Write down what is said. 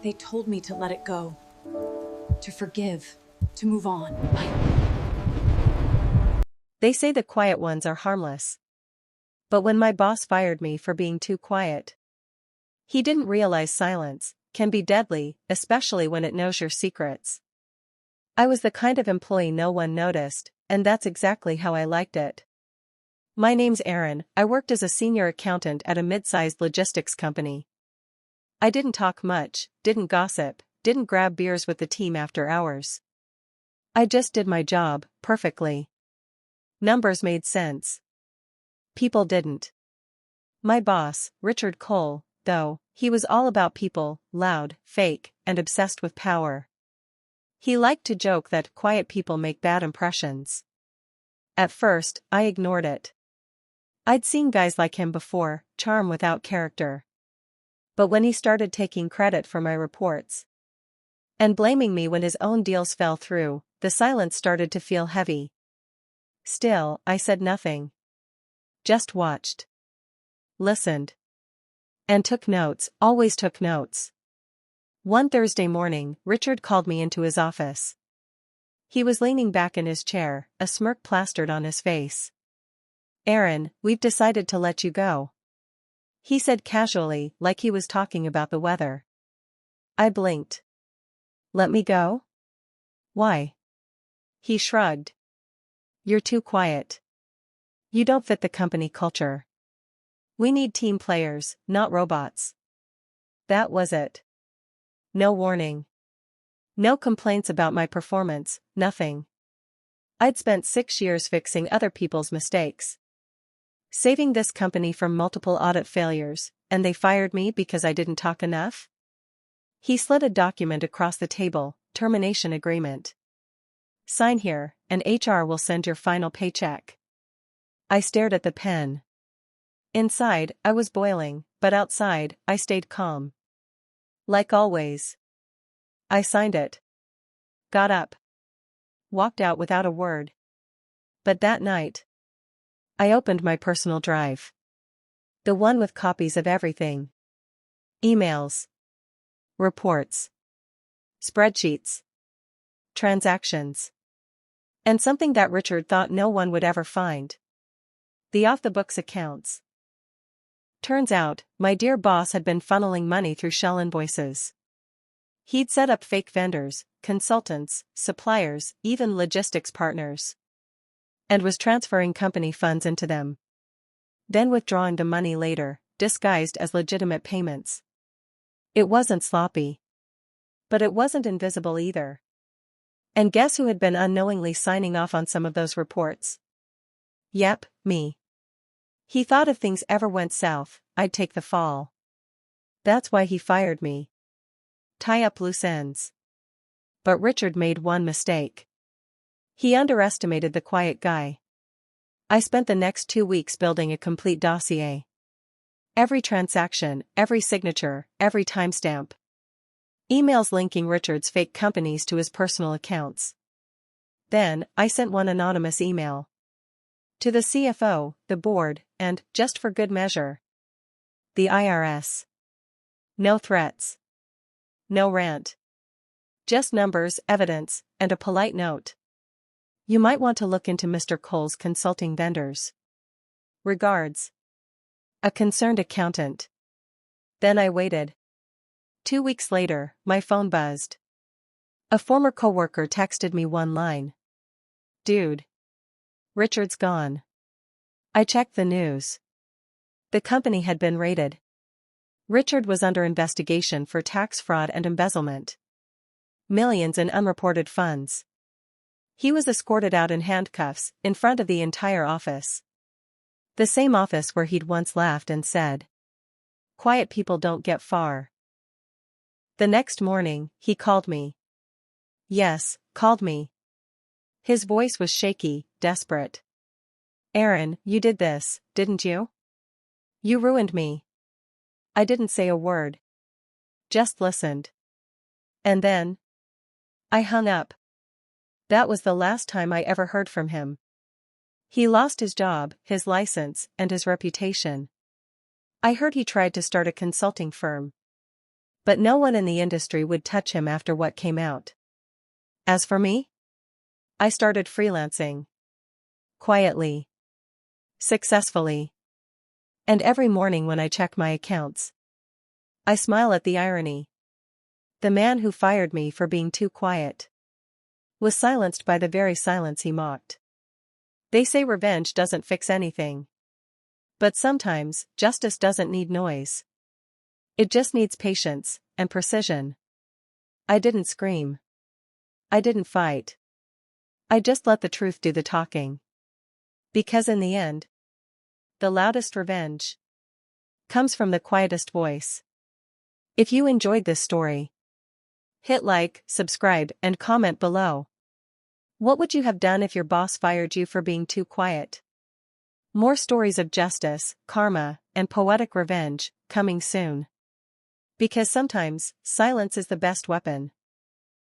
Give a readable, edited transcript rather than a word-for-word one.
They told me to let it go. To forgive. To move on. They say the quiet ones are harmless. But when my boss fired me for being too quiet, he didn't realize silence can be deadly, especially when it knows your secrets. I was the kind of employee no one noticed, and that's exactly how I liked it. My name's Aaron. I worked as a senior accountant at a mid-sized logistics company. I didn't talk much, didn't gossip, didn't grab beers with the team after hours. I just did my job, perfectly. Numbers made sense. People didn't. My boss, Richard Cole, though, he was all about people, loud, fake, and obsessed with power. He liked to joke that quiet people make bad impressions. At first, I ignored it. I'd seen guys like him before, charm without character. But when he started taking credit for my reports and blaming me when his own deals fell through, the silence started to feel heavy. Still, I said nothing. Just watched. Listened. And took notes, always took notes. One Thursday morning, Richard called me into his office. He was leaning back in his chair, a smirk plastered on his face. "Aaron, we've decided to let you go," he said casually, like he was talking about the weather. I blinked. "Let me go? Why?" He shrugged. "You're too quiet. You don't fit the company culture. We need team players, not robots." That was it. No warning. No complaints about my performance, nothing. I'd spent 6 years fixing other people's mistakes, saving this company from multiple audit failures, and they fired me because I didn't talk enough? He slid a document across the table, termination agreement. "Sign here, and HR will send your final paycheck." I stared at the pen. Inside, I was boiling, but outside, I stayed calm. Like always. I signed it. Got up. Walked out without a word. But that night, I opened my personal drive. The one with copies of everything. Emails. Reports. Spreadsheets. Transactions. And something that Richard thought no one would ever find. The off-the-books accounts. Turns out, my dear boss had been funneling money through shell invoices. He'd set up fake vendors, consultants, suppliers, even logistics partners, and was transferring company funds into them. Then withdrawing the money later, disguised as legitimate payments. It wasn't sloppy. But it wasn't invisible either. And guess who had been unknowingly signing off on some of those reports? Yep, me. He thought if things ever went south, I'd take the fall. That's why he fired me. Tie up loose ends. But Richard made one mistake. He underestimated the quiet guy. I spent the next 2 weeks building a complete dossier. Every transaction, every signature, every timestamp. Emails linking Richard's fake companies to his personal accounts. Then, I sent one anonymous email. To the CFO, the board, and, just for good measure, the IRS. No threats. No rant. Just numbers, evidence, and a polite note. You might want to look into Mr. Cole's consulting vendors. Regards. A concerned accountant. Then I waited. 2 weeks later, my phone buzzed. A former coworker texted me one line. "Dude. Richard's gone." I checked the news. The company had been raided. Richard was under investigation for tax fraud and embezzlement. Millions in unreported funds. He was escorted out in handcuffs, in front of the entire office. The same office where he'd once laughed and said, "Quiet people don't get far." The next morning, he called me. Yes, called me. His voice was shaky, desperate. "Aaron, you did this, didn't you? You ruined me." I didn't say a word. Just listened. And then, I hung up. That was the last time I ever heard from him. He lost his job, his license, and his reputation. I heard he tried to start a consulting firm. But no one in the industry would touch him after what came out. As for me, I started freelancing. Quietly. Successfully. And every morning when I check my accounts, I smile at the irony. The man who fired me for being too quiet was silenced by the very silence he mocked. They say revenge doesn't fix anything. But sometimes, justice doesn't need noise. It just needs patience and precision. I didn't scream. I didn't fight. I just let the truth do the talking. Because in the end, the loudest revenge comes from the quietest voice. If you enjoyed this story, hit like, subscribe, and comment below. What would you have done if your boss fired you for being too quiet? More stories of justice, karma, and poetic revenge, coming soon. Because sometimes, silence is the best weapon.